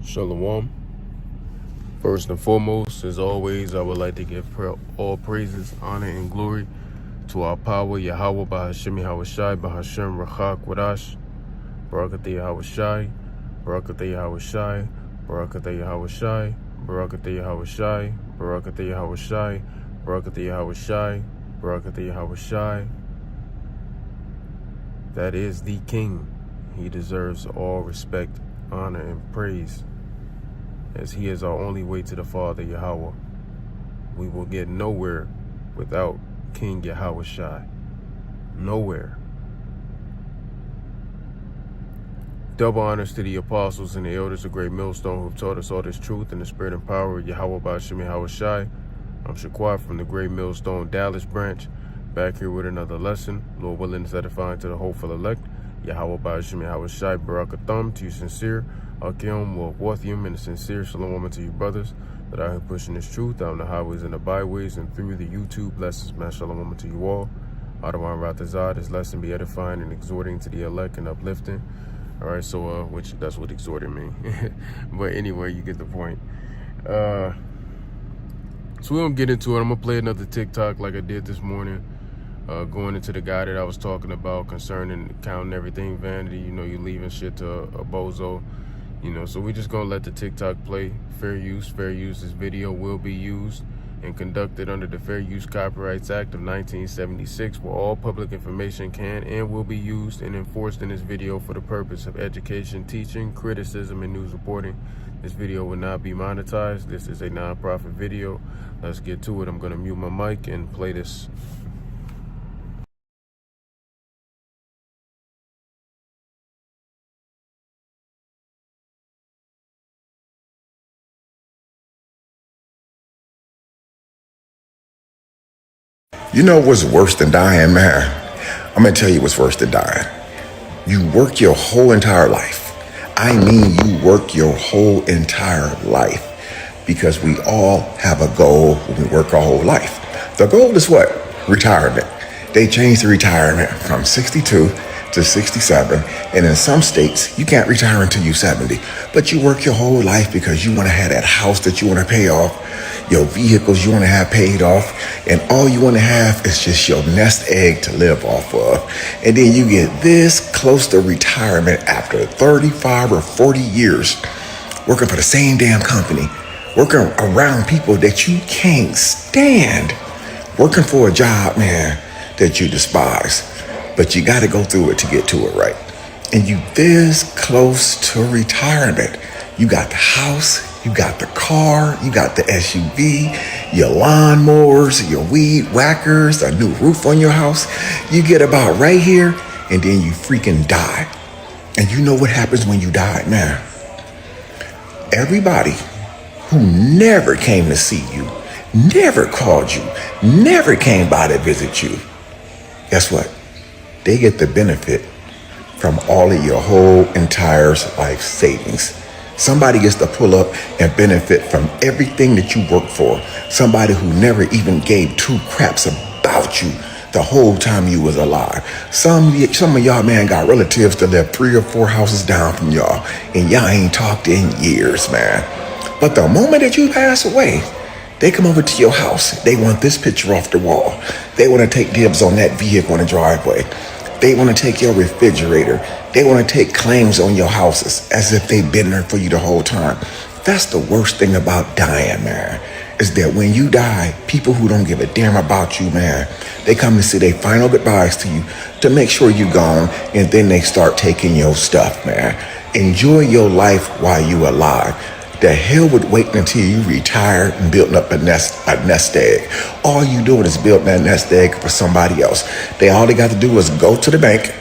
Shalom. First and foremost, as always, I would like to give all praises, honor, and glory to our power, Yahweh, Bahashim Yahawashi, Bahashim Rachak Wadash, Barakatah Yahawashi, Barakatah Yahawashi, Barakatah Yahawashi, Barakatah Yahawashi, Barakatah Yahawashi, Barakatah Yahawashi, Barakatah Yahawashi. That is the King. He deserves all respect, honor, and praise, as he is our only way to the Father, Yahweh. We will get nowhere without King Yahawashi. Nowhere. Double honors to the apostles and the elders of Great Millstone who have taught us all this truth in the spirit and power of Yahweh Ba'Shem Yahawashi. I'm Shaquat from the Great Millstone Dallas branch, back here with another lesson. Lord willing, is edifying to the hopeful elect. Yahweh Ba'Shem Yahawashi, Barakatham, to you sincere. Akim will Wathium, and a sincere shalom to you brothers that are here pushing this truth down the highways and the byways and through the YouTube lessons. Man, shalom to you all. Adawan Ratazah, this lesson be edifying and exhorting to the elect and uplifting. All right, so which that's what exhorting mean. But anyway, you get the point. So we don't get into it. I'm gonna play another TikTok like I did this morning. Going into the guy that I was talking about concerning counting everything vanity. You know, you leaving shit to a bozo. You know, so we just gonna let the TikTok play. Fair use, fair use. This video will be used and conducted under the Fair Use Copyrights Act of 1976, where all public information can and will be used and enforced in this video for the purpose of education, teaching, criticism, and news reporting. This video will not be monetized. This is a non-profit video. Let's get to it. I'm gonna mute my mic and play this. You know what's worse than dying, man? I'm gonna tell you what's worse than dying. You work your whole entire life. I mean, you work your whole entire life, because we all have a goal when we work our whole life. The goal is what? Retirement. They changed the retirement from 62 to 67, and in some states, you can't retire until you're 70. But you work your whole life because you want to have that house that you want to pay off, your vehicles you want to have paid off, and all you want to have is just your nest egg to live off of. And then you get this close to retirement after 35 or 40 years working for the same damn company, working around people that you can't stand, working for a job, man, that you despise. But you got to go through it to get to it, right? And you this close to retirement. You got the house, you got the car, you got the SUV, your lawnmowers, your weed whackers, a new roof on your house. You get about right here, and then you freaking die. And you know what happens when you die, man? Everybody who never came to see you, never called you, never came by to visit you, guess what? They get the benefit from all of your whole entire life savings. Somebody gets to pull up and benefit from everything that you work for. Somebody who never even gave two craps about you the whole time you was alive. Some of y'all, man, got relatives that live 3 or 4 houses down from y'all, and y'all ain't talked in years, man. But the moment that you pass away, they come over to your house. They want this picture off the wall. They want to take dibs on that vehicle in the driveway. They want to take your refrigerator. They want to take claims on your houses as if they've been there for you the whole time. That's the worst thing about dying, man, is that when you die, people who don't give a damn about you, man, they come to say their final goodbyes to you to make sure you're gone, and then they start taking your stuff, man. Enjoy your life while you're alive. The hell with waiting until you retire and building up a nest egg. All you doing is building that nest egg for somebody else. All they got to do is go to the bank,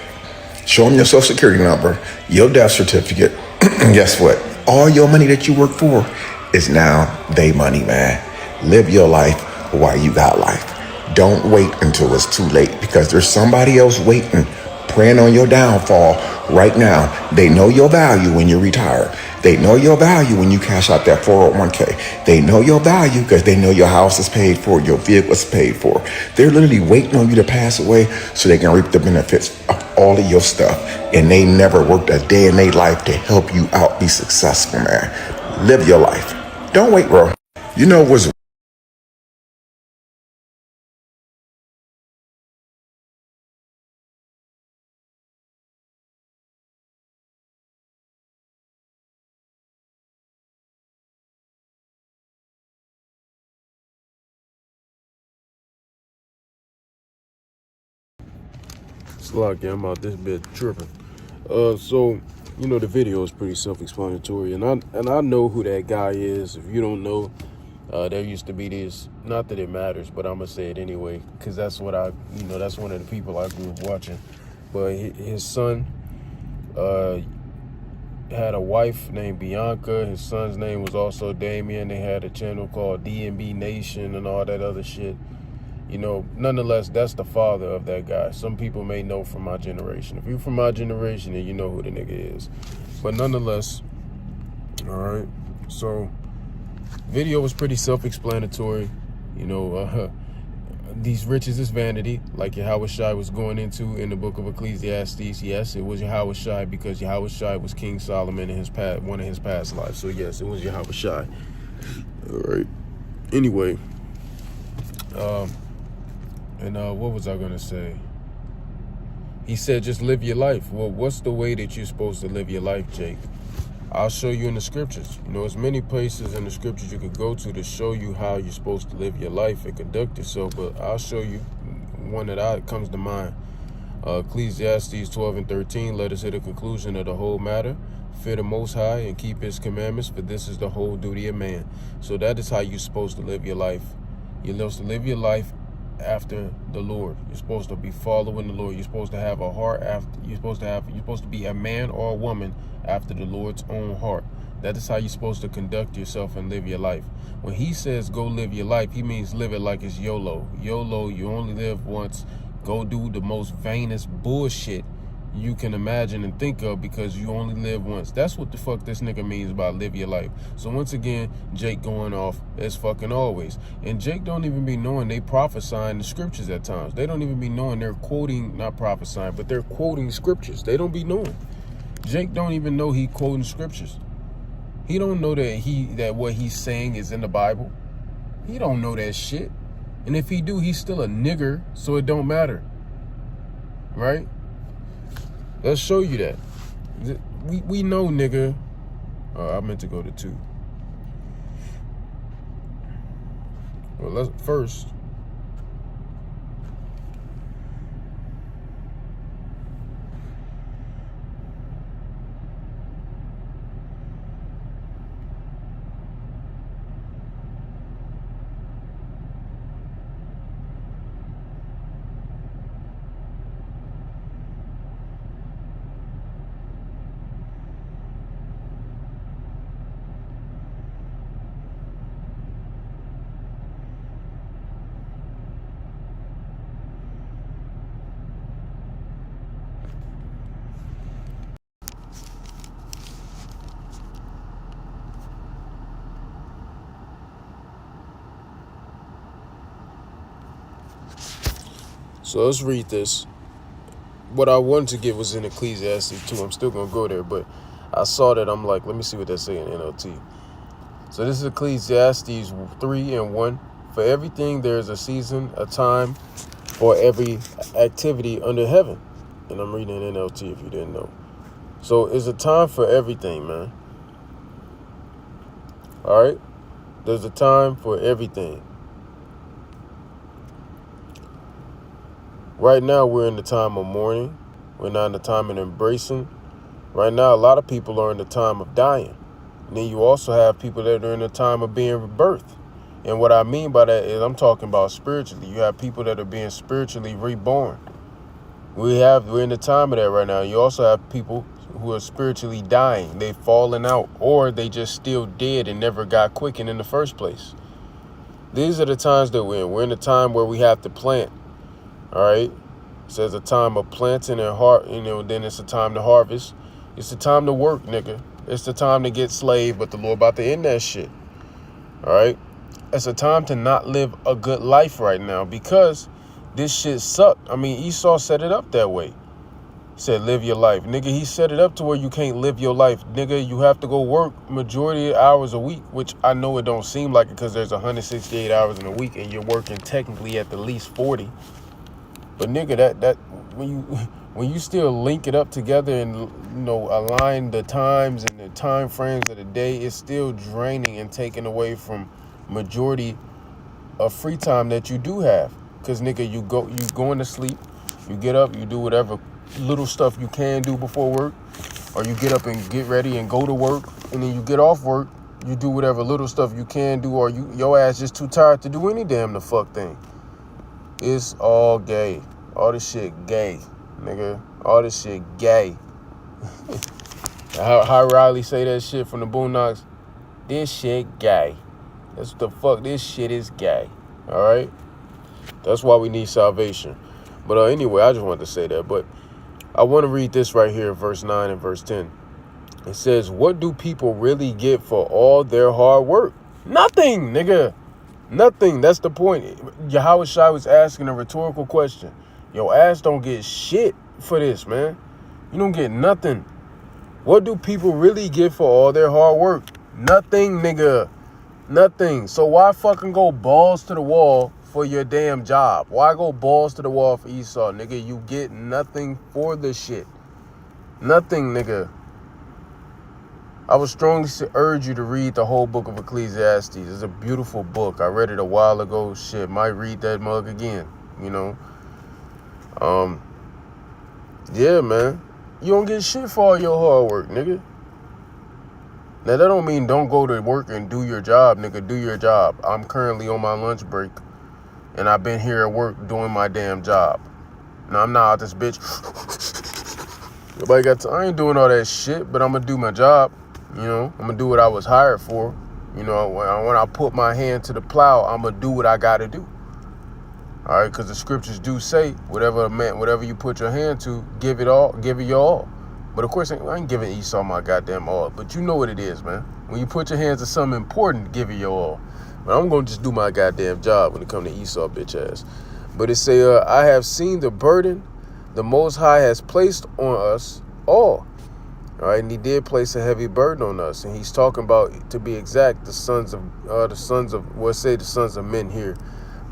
show them your social security number, your death certificate, and guess what? All your money that you work for is now they money, man. Live your life while you got life. Don't wait until it's too late, because there's somebody else waiting, praying on your downfall right now. They know your value when you retire. They know your value when you cash out that 401k. They know your value because they know your house is paid for, your vehicle is paid for. They're literally waiting on you to pass away so they can reap the benefits of all of your stuff. And they never worked a day in their life to help you out be successful, man. Live your life. Don't wait, bro. You know what's Slack, yeah, I'm out this bit tripping. So you know the video is pretty self-explanatory, and I know who that guy is. If you don't know, there used to be this. Not that it matters, but I'm gonna say it anyway, because that's what that's one of the people I grew up watching. But his son had a wife named Bianca. His son's name was also Damien. They had a channel called DMB Nation and all that other shit. Nonetheless, that's the father of that guy. Some people may know from my generation. If you're from my generation, then you know who the nigga is. But nonetheless, all right. So, video was pretty self-explanatory. These riches is vanity, like Yahweh Shai was going into in the book of Ecclesiastes. Yes, it was Yahweh Shai because Yahweh Shai was King Solomon in one of his past lives. So yes, it was Yahweh Shai. All right. Anyway. What was I gonna say? He said, just live your life. Well, what's the way that you're supposed to live your life, Jake? I'll show you in the scriptures. There's many places in the scriptures you could go to show you how you're supposed to live your life and conduct yourself. But I'll show you one that comes to mind. Ecclesiastes 12 and 13, let us hit a conclusion of the whole matter. Fear the Most High and keep his commandments, for this is the whole duty of man. So that is how you're supposed to live your life. You're supposed to live your life after the Lord. You're supposed to be following the Lord. You're supposed to have a heart after. You're supposed to be a man or a woman after the Lord's own heart. That is how you're supposed to conduct yourself and live your life. When he says go live your life, he means live it like it's YOLO. YOLO, you only live once. Go do the most vainest bullshit you can imagine and think of because you only live once. That's what the fuck this nigga means by live your life. So once again, Jake going off as fucking always. And Jake don't even be knowing they prophesying the scriptures at times. They don't even be knowing they're quoting, not prophesying, but they're quoting scriptures. They don't be knowing. Jake don't even know he quoting scriptures. He don't know that what he's saying is in the Bible. He don't know that shit. And if he do, he's still a nigger, so it don't matter. Right? Let's show you that. We know, nigga. I meant to go to 2. Well, let's first. So let's read this. What I wanted to get was in Ecclesiastes 2. I'm still going to go there, but I saw that. I'm like, let me see what they say in NLT. So this is Ecclesiastes 3 and 1. For everything there is a season, a time for every activity under heaven. And I'm reading NLT if you didn't know. So it's a time for everything, man. All right? There's a time for everything. Right now, we're in the time of mourning. We're not in the time of embracing. Right now, a lot of people are in the time of dying. And then you also have people that are in the time of being rebirthed. And what I mean by that is I'm talking about spiritually. You have people that are being spiritually reborn. We're in the time of that right now. You also have people who are spiritually dying. They've fallen out, or they just still dead and never got quickened in the first place. These are the times that we're in. We're in the time where we have to plant. All right. So it's a time of planting and then it's a time to harvest. It's the time to work, nigga. It's the time to get slave, but the Lord about to end that shit. All right. It's a time to not live a good life right now because this shit sucked. I mean, Esau set it up that way. Said live your life. Nigga, he set it up to where you can't live your life. Nigga, you have to go work majority of hours a week, which I know it don't seem like it because there's 168 hours in a week and you're working technically at the least 40. But nigga, that when you still link it up together and align the times and the time frames of the day, it's still draining and taking away from majority of free time that you do have. Cause nigga, you going to sleep, you get up, you do whatever little stuff you can do before work, or you get up and get ready and go to work, and then you get off work, you do whatever little stuff you can do, or your ass just too tired to do any damn the fuck thing. It's all gay. All this shit gay, nigga. All this shit gay. How Riley say that shit from the Boondocks? This shit gay. That's what the fuck. This shit is gay. All right? That's why we need salvation. But anyway, I just wanted to say that. But I want to read this right here, verse 9 and verse 10. It says, what do people really get for all their hard work? Nothing, nigga. Nothing. That's the point. Yahweh Shai was asking a rhetorical question. Your ass don't get shit for this, man. You don't get nothing. What do people really get for all their hard work? Nothing, nigga. Nothing. So why fucking go balls to the wall for your damn job? Why go balls to the wall for Esau, nigga? You get nothing for the shit. Nothing, nigga. I would strongly urge you to read the whole book of Ecclesiastes. It's a beautiful book. I read it a while ago. Shit, might read that mug again, Yeah, man. You don't get shit for all your hard work, nigga. Now, that don't mean don't go to work and do your job, nigga. Do your job. I'm currently on my lunch break, and I've been here at work doing my damn job. Now, I'm not out this bitch. Nobody got I ain't doing all that shit, but I'm going to do my job. I'm going to do what I was hired for. When I put my hand to the plow, I'm going to do what I got to do. All right, because the scriptures do say, whatever you put your hand to, give it your all. But of course, I ain't giving Esau my goddamn all. But you know what it is, man. When you put your hands to something important, give it your all. But I'm going to just do my goddamn job when it comes to Esau, bitch ass. But it say, I have seen the burden the Most High has placed on us all. All right, and he did place a heavy burden on us. And he's talking about, to be exact, the sons of men here.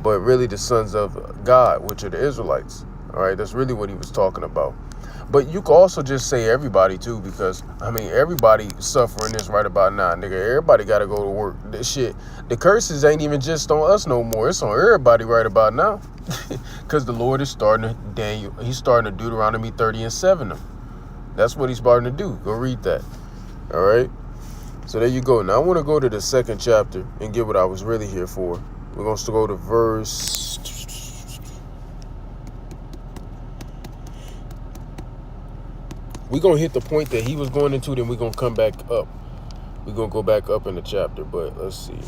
But really the sons of God, which are the Israelites. All right, that's really what he was talking about. But you could also just say everybody, too, because, everybody suffering this right about now, nigga. Everybody got to go to work. This shit, the curses ain't even just on us no more. It's on everybody right about now. Because the Lord is starting to, he's starting to Deuteronomy 30 and 7 them. That's what he's starting to do. Go read that. All right? So there you go. Now, I want to go to the second chapter and get what I was really here for. We're going to go to verse... We're going to hit the point that he was going into, then we're going to come back up. We're going to go back up in the chapter, but let's see.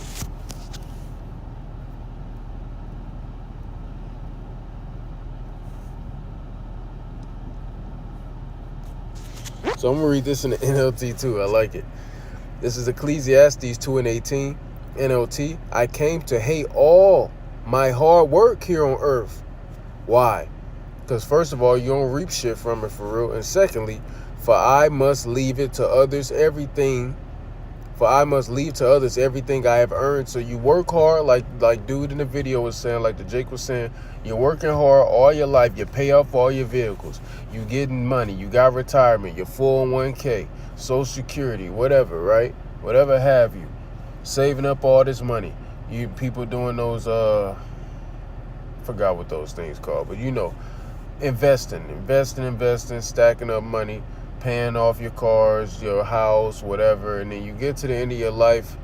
So I'm going to read this in the NLT too. I like it. This is Ecclesiastes 2 and 18. NLT. I came to hate all my hard work here on earth. Why? Because first of all, you don't reap shit from it for real. And secondly, for I must leave to others everything I have earned. So you work hard, like dude in the video was saying, like the Jake was saying, you're working hard all your life. You pay up for all your vehicles. You getting money. You got retirement, your 401k, Social Security, whatever, right? Whatever have you. Saving up all this money. You people doing those, forgot what those things called, but investing, stacking up money, paying off your cars, your house, whatever, and then you get to the end of your life,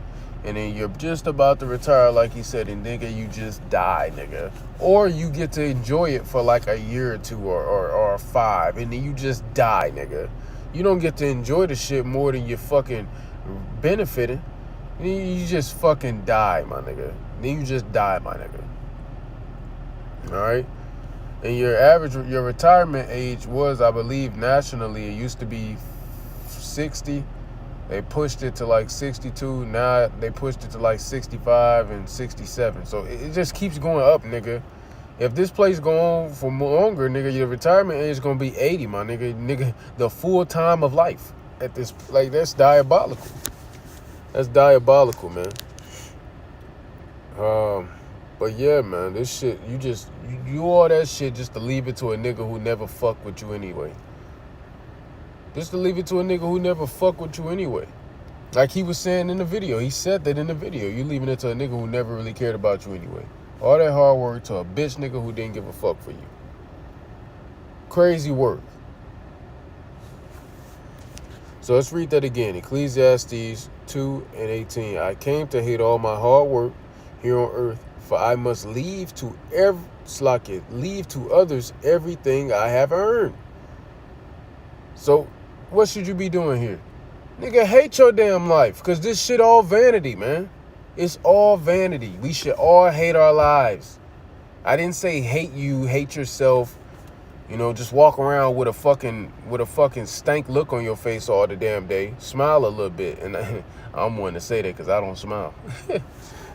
and then you're just about to retire, like he said, and nigga, you just die, nigga. Or you get to enjoy it for like a year or two or 5, and then you just die, nigga. You don't get to enjoy the shit more than you're fucking benefiting. You just fucking die, my nigga. Then you just die, my nigga. All right? And your retirement age was, I believe, nationally, it used to be 60. They pushed it to like 62. Now they pushed it to like 65 and 67. So it just keeps going up, nigga. If this place go on for longer, nigga, your retirement age is gonna be 80, my nigga. Nigga, the full time of life at this, like, that's diabolical. That's diabolical, man. But yeah, man, this shit, you all that shit just to leave it to a nigga who never fuck with you anyway. Just to leave it to a nigga who never fuck with you anyway. Like he was saying in the video. He said that in the video. You leaving it to a nigga who never really cared about you anyway. All that hard work to a bitch nigga who didn't give a fuck for you. Crazy work. So let's read that again. Ecclesiastes 2:18. I came to hate all my hard work here on earth, for I must leave to others everything I have earned. So what should you be doing here? Nigga, hate your damn life, because this shit all vanity, man. It's all vanity. We should all hate our lives. I didn't say hate you, hate yourself. You know, just walk around with a fucking stank look on your face all the damn day. Smile a little bit. And I'm one to say that because I don't smile.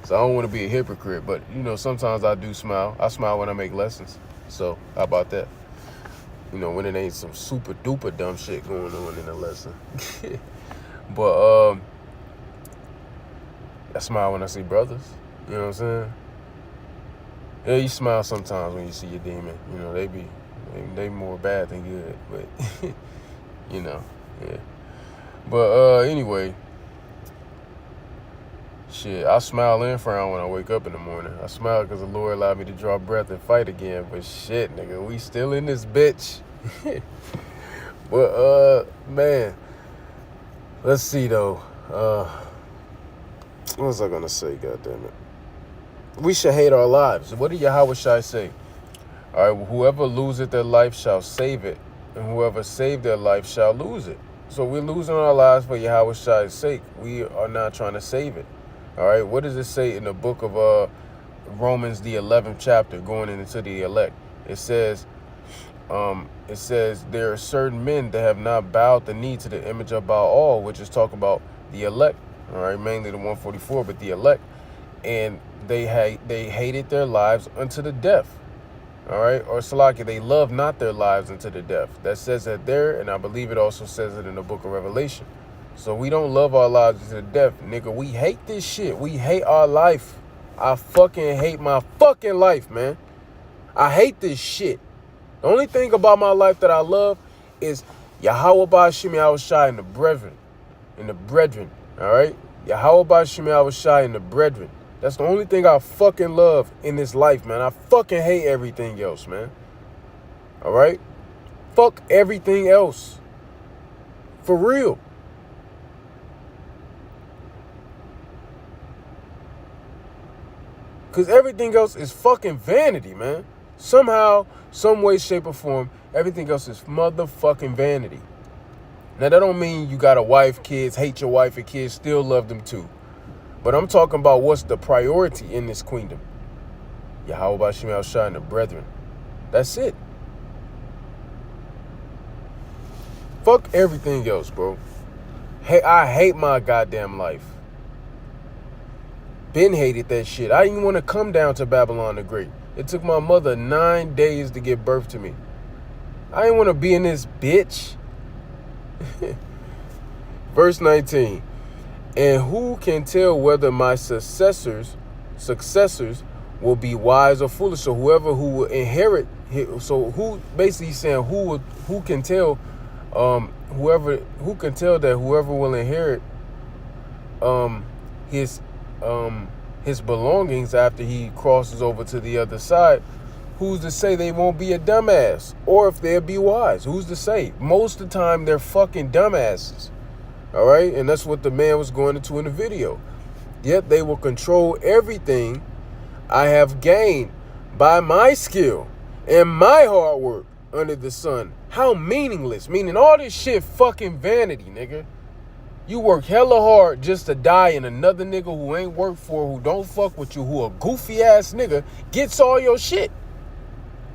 So I don't want to be a hypocrite. But, you know, sometimes I do smile. I smile when I make lessons. So how about that? You know, when it ain't some super duper dumb shit going on in the lesson. But I smile when I see brothers. You know what I'm saying? Yeah, you smile sometimes when you see your demon. You know, they more bad than good. But you know, yeah. But anyway, shit, I smile and frown when I wake up in the morning. I smile because the Lord allowed me to draw breath and fight again. But shit, nigga, we still in this bitch. But man, let's see though. What was I gonna say? Goddammit. We should hate our lives. What did Yahweh Shai say? All right, whoever loseth their life shall save it, and whoever saved their life shall lose it. So we're losing our lives for Yahweh Shai's sake. We are not trying to save it. All right, what does it say in the book of Romans, the 11th chapter, going into the elect? It says there are certain men that have not bowed the knee to the image of Baal, which is talking about the elect. All right, mainly the 144, but the elect, and they hated their lives unto the death. All right, or Salaki, they love not their lives unto the death. That says that there, and I believe it also says it in the book of Revelation. So we don't love our lives to the death, nigga. We hate this shit. We hate our life. I fucking hate my fucking life, man. I hate this shit. The only thing about my life that I love is Yahweh Ba'ashim Yahweh Shai and the brethren. All right? Yahweh Ba'ashim Yahweh Shai and the brethren. That's the only thing I fucking love in this life, man. I fucking hate everything else, man. All right? Fuck everything else. For real. Because everything else is fucking vanity, man. Somehow, some way, shape, or form, everything else is motherfucking vanity. Now, that don't mean you got a wife, kids, hate your wife and kids, still love them too. But I'm talking about what's the priority in this queendom. Yahweh Ba'ashim Yahweh Shai and the brethren. That's it. Fuck everything else, bro. Hey, I hate my goddamn life. Been hated that shit. I didn't want to come down to Babylon the Great. It took my mother 9 days to give birth to me. I didn't want to be in this bitch. Verse 19. And who can tell whether my successors will be wise or foolish? So whoever who will inherit, so who basically saying who can tell, who can tell that whoever will inherit his belongings after he crosses over to the other side, who's to say they won't be a dumbass? Or if they'll be wise, who's to say? Most of the time they're fucking dumbasses. All right, and that's what the man was going into in the video. Yet they will control everything I have gained by my skill and my hard work under the sun. How meaningless. Meaning all this shit fucking vanity, nigga. You work hella hard just to die, and another nigga who ain't worked for, who don't fuck with you, who a goofy ass nigga, gets all your shit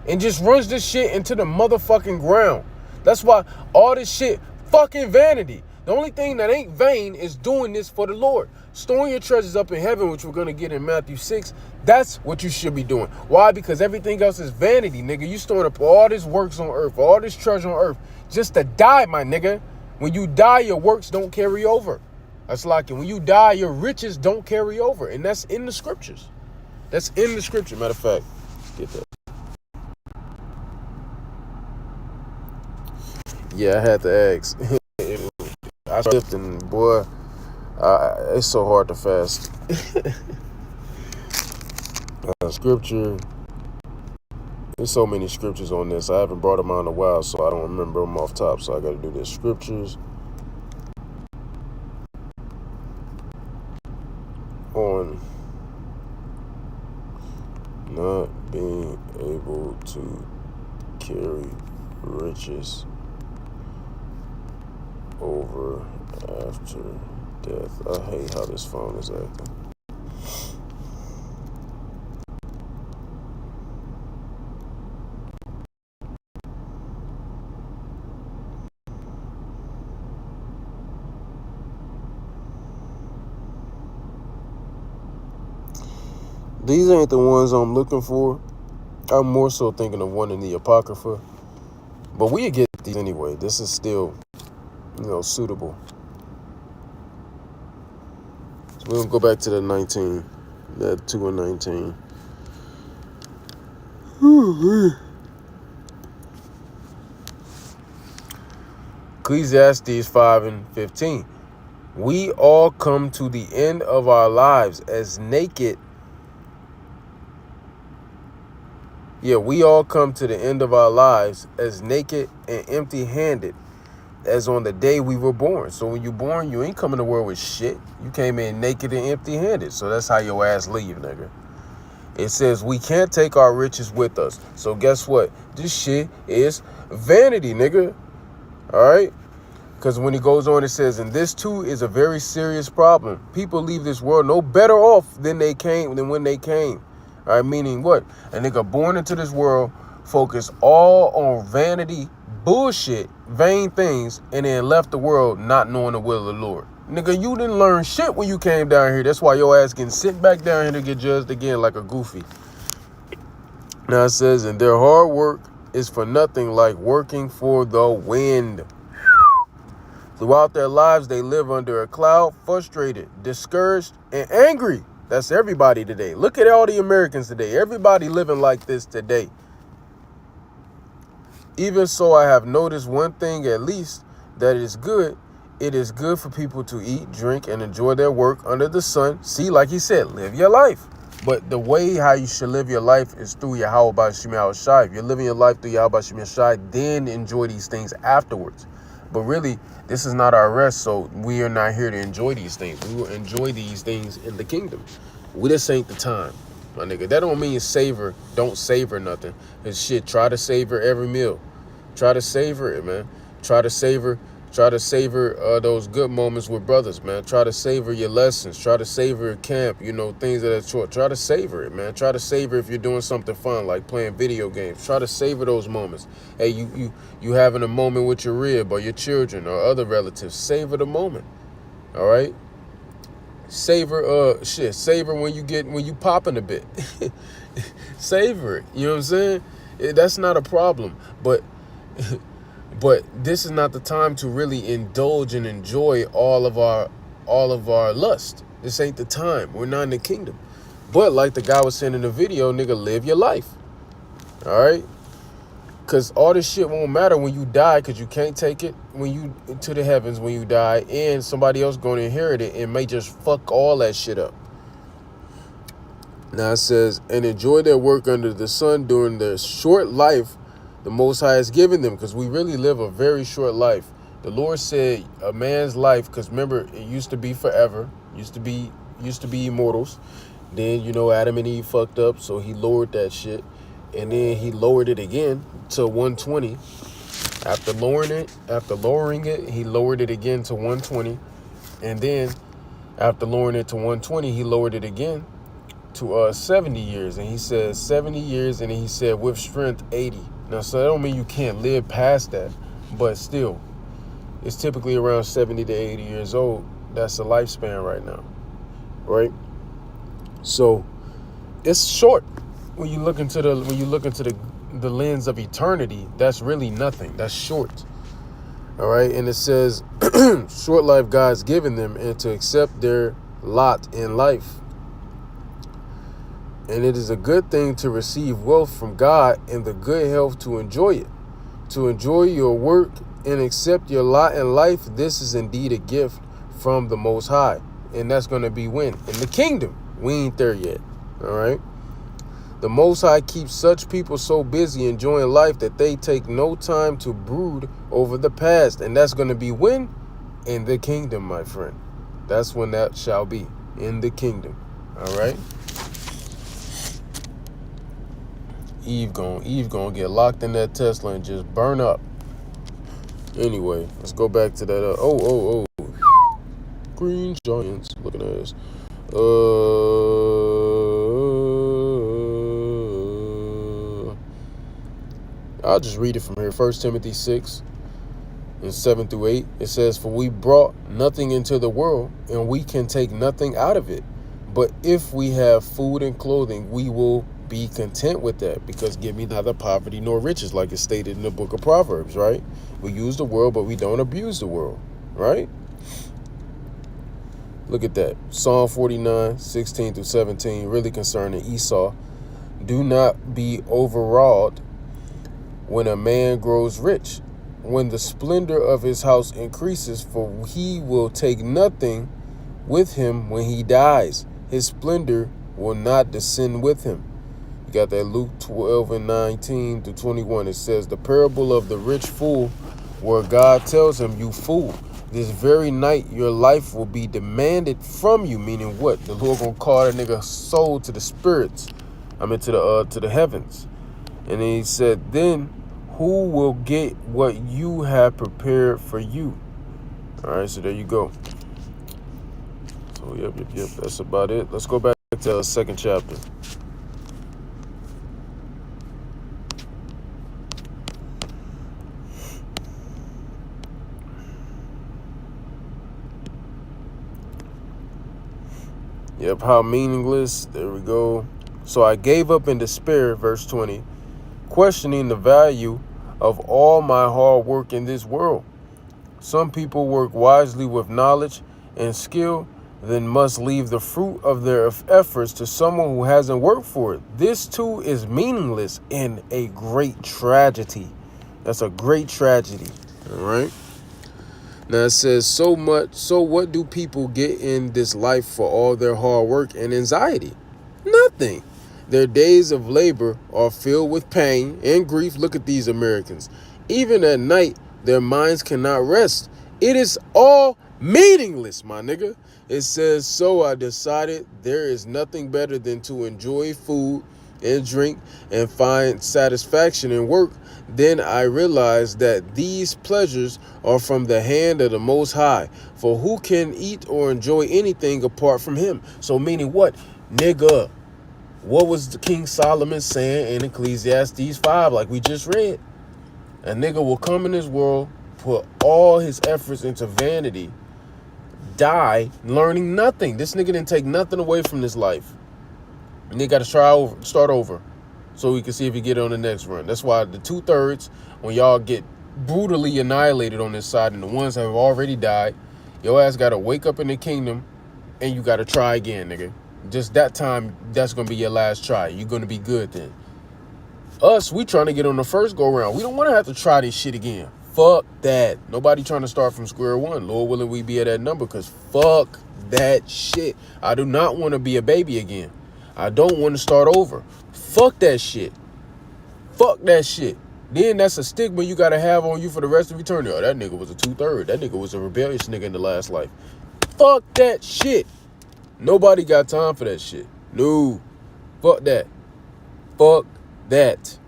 and just runs this shit into the motherfucking ground. That's why all this shit fucking vanity. The only thing that ain't vain is doing this for the Lord. Storing your treasures up in heaven, which we're going to get in Matthew 6. That's what you should be doing. Why? Because everything else is vanity, nigga. You storing up all this works on earth, all this treasure on earth, just to die, my nigga. When you die, your works don't carry over. That's like it. When you die, your riches don't carry over. And that's in the scriptures. That's in the scripture. Matter of fact, get that. Yeah, I had to ask. I slipped and boy, it's so hard to fast. Scripture. There's so many scriptures on this. I haven't brought them out in a while, so I don't remember them off top. So I got to do this. Scriptures on not being able to carry riches over after death. I hate how this phone is acting. These ain't the ones I'm looking for. I'm more so thinking of one in the Apocrypha. But we'll get these anyway. This is still, suitable. So we're going to go back to the 19. That 2 and 19. Ecclesiastes 5 and 15. We all come to the end of our lives as naked. We all come to the end of our lives as naked and empty-handed as on the day we were born. So when you're born, you ain't coming to the world with shit. You came in naked and empty-handed. So that's how your ass leave, nigga. It says we can't take our riches with us. So guess what? This shit is vanity, nigga. All right? Because when he goes on, it says, and this too is a very serious problem. People leave this world no better off than when they came. All right, meaning what? A nigga born into this world, focused all on vanity, bullshit, vain things, and then left the world not knowing the will of the Lord. Nigga, you didn't learn shit when you came down here. That's why your ass getting sent back down here to get judged again like a goofy. Now it says, and their hard work is for nothing like working for the wind. Throughout their lives, they live under a cloud, frustrated, discouraged, and angry. That's everybody today. Look at all the Americans today. Everybody living like this today. Even so, I have noticed one thing at least, that is good. It is good for people to eat, drink, and enjoy their work under the sun. See, like he said, live your life. But the way how you should live your life is through Yahweh B'Shem Yahushai. If you're living your life through Yahweh B'Shem Yahushai, then enjoy these things afterwards. But really, this is not our rest, so we are not here to enjoy these things. We will enjoy these things in the kingdom. This ain't the time, my nigga. That don't mean don't savor nothing. It's shit, try to savor every meal. Try to savor it, man. Try to savor those good moments with brothers, man. Try to savor your lessons. Try to savor camp, things of that sort. Try to savor it, man. Try to savor if you're doing something fun, like playing video games. Try to savor those moments. Hey, you having a moment with your rib or your children or other relatives. Savor the moment, all right? Savor, savor when you popping a bit. Savor it, you know what I'm saying? That's not a problem, but this is not the time to really indulge and enjoy all of our lust. This ain't the time. We're not in the kingdom. But like the guy was saying in the video, nigga, live your life. All right? Because all this shit won't matter when you die, because you can't take it to the heavens when you die, and somebody else going to inherit it and may just fuck all that shit up. Now it says, and enjoy their work under the sun during their short life the Most High has given them, because we really live a very short life. The Lord said a man's life, because remember, it used to be forever, used to be immortals. Then, Adam and Eve fucked up, so he lowered that shit. And then he lowered it again to 120. After lowering it, he lowered it again to 120. And then after lowering it to 120, he lowered it again to 70 years. And he said 70 years, and then he said with strength 80. Now, so that don't mean you can't live past that, but still, is typically around 70 to 80 years old. That's the lifespan right now, right? So it's short when you look into the lens of eternity. That's really nothing. That's short. All right, and it says, short life God's given them, and to accept their lot in life. And it is a good thing to receive wealth from God and the good health to enjoy it. To enjoy your work and accept your lot in life, this is indeed a gift from the Most High. And that's going to be when? In the kingdom. We ain't there yet. All right. The Most High keeps such people so busy enjoying life that they take no time to brood over the past. And that's going to be when? In the kingdom, my friend. That's when that shall be. In the kingdom. All right. Eve gonna get locked in that Tesla and just burn up. Anyway, let's go back to that. Green Giants. Looking at us. I'll just read it from here. 1 Timothy 6 and 7 through 8. It says, "For we brought nothing into the world, and we can take nothing out of it. But if we have food and clothing, we will be content with that, because give me neither poverty nor riches," like it's stated in the book of Proverbs, right? We use the world, but we don't abuse the world, right? Look at that. Psalm 49, 16 through 17, really concerning Esau. "Do not be overawed when a man grows rich, when the splendor of his house increases, for he will take nothing with him when he dies. His splendor will not descend with him." You got that Luke 12 and 19 to 21. It says, "The parable of the rich fool, where God tells him, 'You fool, this very night your life will be demanded from you,'" meaning what? The Lord gonna call that nigga soul to the spirits. To the heavens. And then he said, "Then who will get what you have prepared for you?" All right, so there you go. So yep. That's about it. Let's go back to the second chapter. Yep, how meaningless. There we go. "So I gave up in despair," verse 20, "questioning the value of all my hard work in this world. Some people work wisely with knowledge and skill, then must leave the fruit of their efforts to someone who hasn't worked for it. This too is meaningless and a great tragedy." That's a great tragedy. All right. Now it says, so what do people get in this life for all their hard work and anxiety? Nothing. Their days of labor are filled with pain and grief. Look at these Americans. Even at night, their minds cannot rest. It is all meaningless, my nigga. It says, "So I decided there is nothing better than to enjoy food and drink and find satisfaction in work. Then I realized that these pleasures are from the hand of the Most High. For who can eat or enjoy anything apart from him?" So meaning what? Nigga, what was the King Solomon saying in Ecclesiastes 5, like we just read? A nigga will come in this world, put all his efforts into vanity, die learning nothing. This nigga didn't take nothing away from this life. And they got to start over, so we can see if we get it on the next run. That's why the 2/3, when y'all get brutally annihilated on this side and the ones that have already died, your ass got to wake up in the kingdom and you got to try again, nigga. Just that time, that's going to be your last try. You're going to be good then. Us, we trying to get on the first go round. We don't want to have to try this shit again. Fuck that. Nobody trying to start from square one. Lord willing, we be at that number, because fuck that shit. I do not want to be a baby again. I don't want to start over. Fuck that shit. Fuck that shit. Then that's a stigma you got to have on you for the rest of eternity. Oh, that nigga was a 2/3. That nigga was a rebellious nigga in the last life. Fuck that shit. Nobody got time for that shit. No. Fuck that. Fuck that.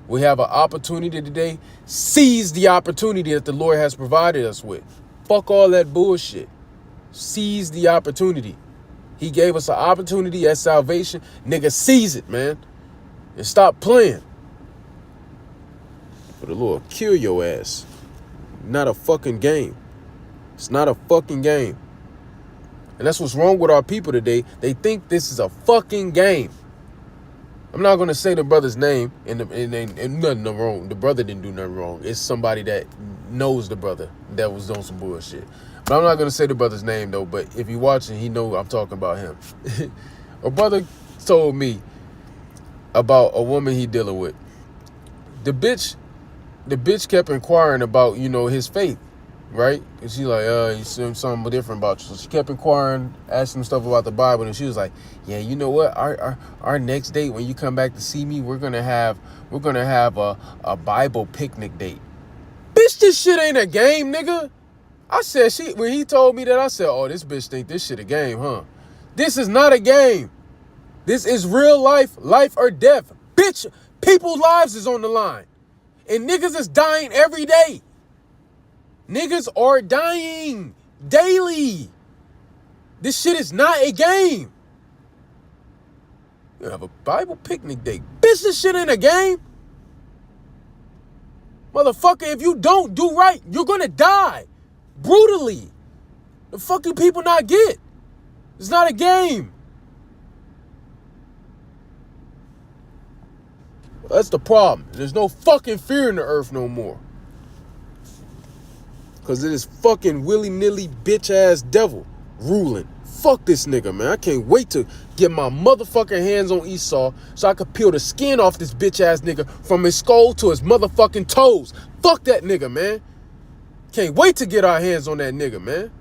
We have an opportunity today. Seize the opportunity that the Lord has provided us with. Fuck all that bullshit. Seize the opportunity. He gave us an opportunity at salvation. Nigga, seize it, man. And stop playing. For the Lord, kill your ass. not a fucking game. It's not a fucking game. And that's what's wrong with our people today. They think this is a fucking game. I'm not gonna say the brother's name, and nothing wrong. The brother didn't do nothing wrong. It's somebody that knows the brother that was on some bullshit. But I'm not gonna say the brother's name though. But if he watching, he know I'm talking about him. A brother told me about a woman he dealing with. The bitch kept inquiring about, his faith, right? And she like, you see something different about you. So she kept inquiring, asking him stuff about the Bible, and she was like, yeah, you know what? Our next date, when you come back to see me, we're gonna have a Bible picnic date. Bitch, this shit ain't a game, nigga. I said, when he told me that, I said, oh, this bitch think this shit a game, huh? This is not a game. This is real life or death. Bitch, people's lives is on the line. And niggas is dying every day. Niggas are dying daily. This shit is not a game. You have a Bible picnic day. Bitch, this shit ain't a game. Motherfucker, if you don't do right, you're gonna die. Brutally. The fucking people not get. It's not a game. That's the problem. There's no fucking fear in the earth no more. Because it is fucking willy-nilly bitch-ass devil ruling. Fuck this nigga, man. I can't wait to get my motherfucking hands on Esau so I could peel the skin off this bitch-ass nigga from his skull to his motherfucking toes. Fuck that nigga, man. Can't wait to get our hands on that nigga, man.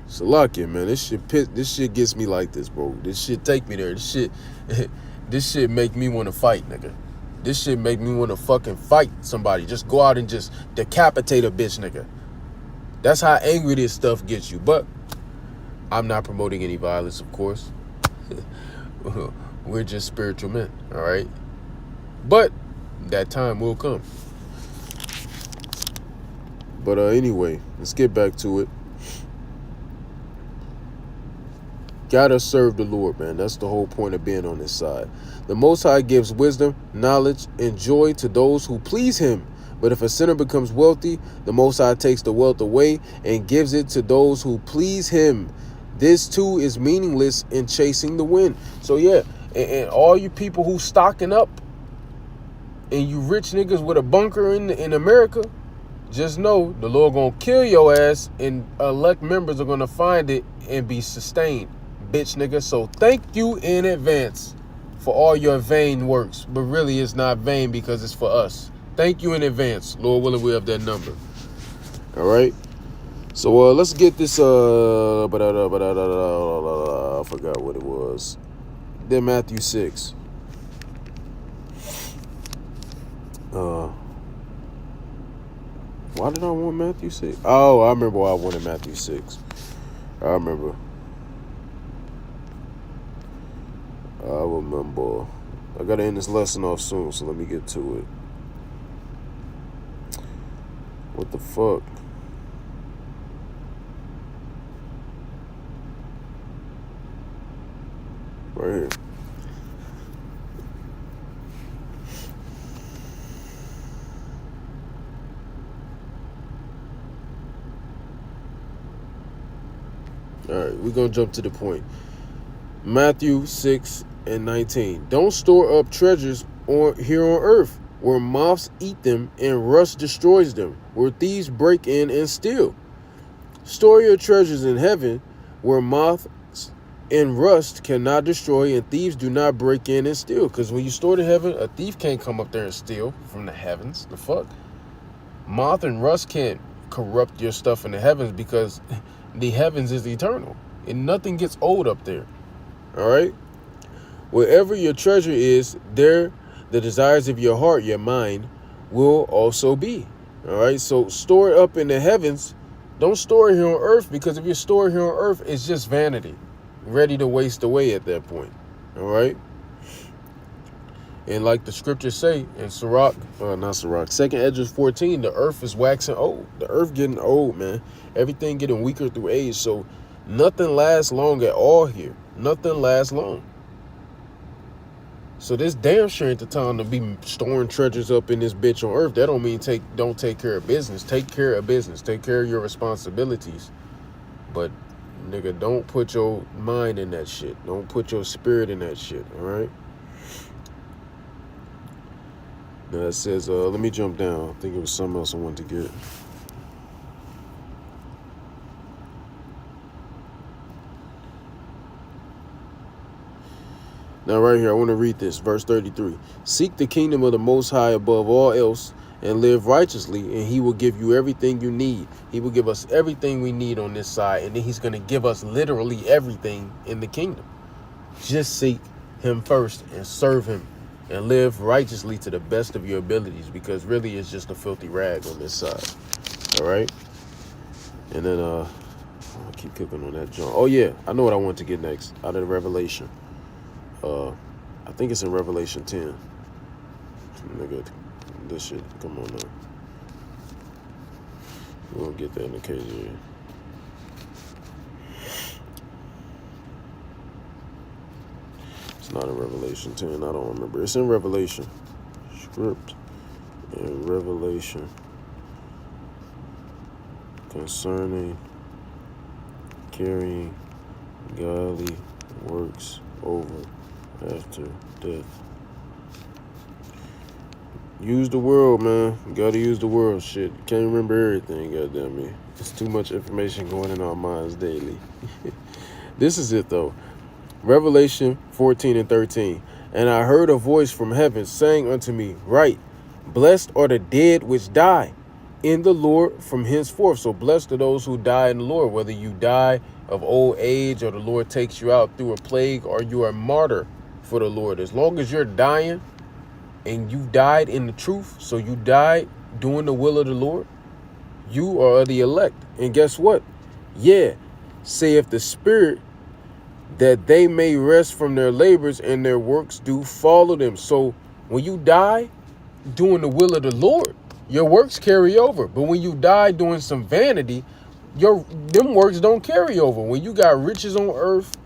Salakia, man. This shit gets me like this, bro. This shit take me there. This shit make me want to fight, nigga. This shit make me want to fucking fight somebody. Just go out and just decapitate a bitch, nigga. That's how angry this stuff gets you. But I'm not promoting any violence, of course. We're just spiritual men, all right? But that time will come. But anyway, let's get back to it. Gotta serve the Lord, man. That's the whole point of being on this side. The Most High gives wisdom, knowledge, and joy to those who please him. But if a sinner becomes wealthy, the Most High takes the wealth away and gives it to those who please him. This too is meaningless in chasing the wind. So yeah, and all you people who stocking up and you rich niggas with a bunker in America, just know the Lord gonna kill your ass and elect members are gonna find it and be sustained. Bitch nigga. So thank you in advance for all your vain works, but really it's not vain because it's for us. Thank you in advance. Lord willing, we have that number. All right. So let's get this. I forgot what it was. Then Matthew 6. Why did I want Matthew 6? Oh, I remember why I wanted Matthew 6. I remember. I gotta end this lesson off soon, so let me get to it. What the fuck? Right here. All right, we're gonna jump to the point. Matthew 6:19. Don't store up treasures here on earth, where moths eat them and rust destroys them, where thieves break in and steal. Store your treasures in heaven, where moths and rust cannot destroy, and thieves do not break in and steal. Because when you store it in heaven, a thief can't come up there and steal from the heavens. The fuck? Moth and rust can't corrupt your stuff in the heavens because the heavens is eternal and nothing gets old up there. All right? Wherever your treasure is, there the desires of your heart, your mind, will also be. All right? So store it up in the heavens. Don't store it here on earth, because if you store it here on earth, it's just vanity, ready to waste away at that point. All right? And like the scriptures say in Second Esdras 14, the earth is waxing old. The earth getting old, man. Everything getting weaker through age. So nothing lasts long at all here. Nothing lasts long. So this damn sure ain't the time to be storing treasures up in this bitch on earth. That don't mean don't take care of business. Take care of business. Take care of your responsibilities. But nigga, don't put your mind in that shit. Don't put your spirit in that shit. All right. Now it says, let me jump down. I think it was something else I wanted to get. Now right here, I want to read this, verse 33. Seek the kingdom of the Most High above all else and live righteously, and he will give you everything you need. He will give us everything we need on this side, and then he's going to give us literally everything in the kingdom. Just seek him first and serve him and live righteously to the best of your abilities, because really it's just a filthy rag on this side. All right? And then I'll keep cooking on that joint. Oh yeah, I know what I want to get next out of the Revelation. I think it's in Revelation 10. Nigga, this shit, come on now. We'll get that in the KJ. It's not in Revelation 10, I don't remember. It's in Revelation. Script in Revelation concerning carrying godly works over after death. Use the world, man. You gotta use the world. Shit, you can't remember everything, goddamn me. It's too much information going in our minds daily. This is it, though. Revelation 14 and 13. And I heard a voice from heaven saying unto me, Write, blessed are the dead which die in the Lord from henceforth. So blessed are those who die in the Lord, whether you die of old age or the Lord takes you out through a plague or you are a martyr for the Lord. As long as you're dying and you died in the truth, so you died doing the will of the Lord, you are the elect. And guess what? Yeah, saith the Spirit, that they may rest from their labors and their works do follow them. So when you die doing the will of the Lord, your works carry over. But when you die doing some vanity, them works don't carry over. When you got riches on earth,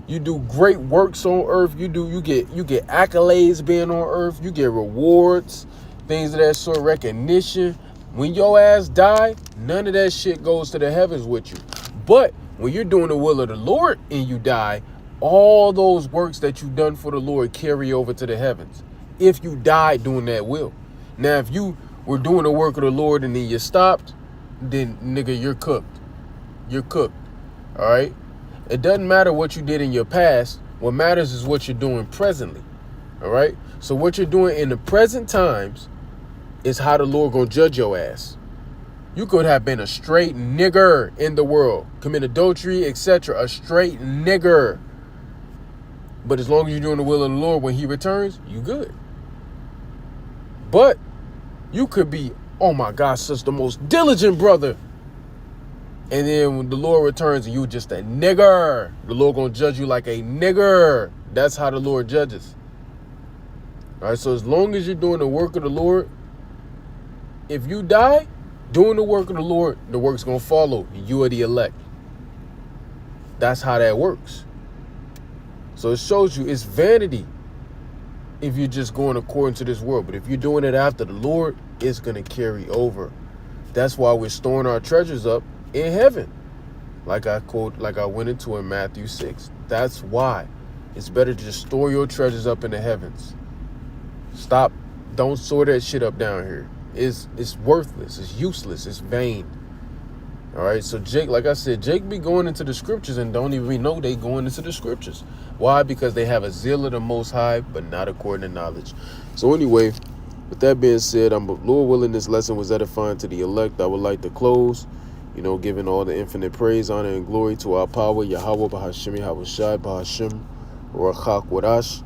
you do great works on earth, you get accolades being on earth, you get rewards, things of that sort, recognition. When your ass die, none of that shit goes to the heavens with you. But when you're doing the will of the Lord and you die, all those works that you done for the Lord carry over to the heavens. If you died doing that will. Now, if you were doing the work of the Lord and then you stopped, then nigga, you're cooked. You're cooked. All right. It doesn't matter what you did in your past. What matters is what you're doing presently. All right. So what you're doing in the present times is how the Lord gonna judge your ass. You could have been a straight nigger in the world, commit adultery, etc. A straight nigger. But as long as you're doing the will of the Lord, when he returns, you good. But you could be, oh my gosh, such the most diligent brother. And then when the Lord returns and you just a nigger, the Lord gonna judge you like a nigger. That's how the Lord judges. All right, so as long as you're doing the work of the Lord, if you die doing the work of the Lord, the work's gonna follow. You are the elect. That's how that works. So it shows you it's vanity if you're just going according to this world. But if you're doing it after the Lord, it's gonna carry over. That's why we're storing our treasures up in heaven, like I went into in Matthew 6. That's why it's better to just store your treasures up in the heavens. Don't store that shit up down here. It's worthless, it's useless, it's vain. All right, so Jake, like I said, Jake be going into the scriptures and don't even know they going into the scriptures. Why? Because they have a zeal of the Most High, but not according to knowledge. So anyway, with that being said, Lord willing, this lesson was edifying to the elect. I would like to close, giving all the infinite praise, honor, and glory to our power, Yahweh, Bahashim, Yahawashi, Bahashim, Rachak Wadash.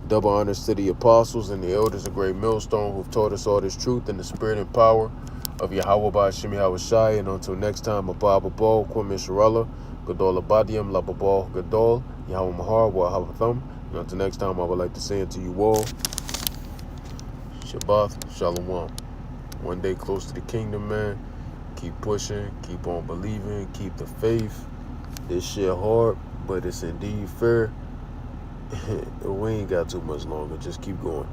Double honors to the apostles and the elders of Great Millstone who've taught us all this truth in the spirit and power of Yahweh, Bahashim, Yahawashi. And until next time, Abba Babal, Kwame Sharala, Gadol Abadiam, Lababal, Gadol, Yahweh Mahar, Wahavatham. And until next time, I would like to say unto you all, Shabbat Shalom. One day close to the kingdom, man. Keep pushing, keep on believing, keep the faith. This shit hard, but it's indeed fair. We ain't got too much longer. Just keep going.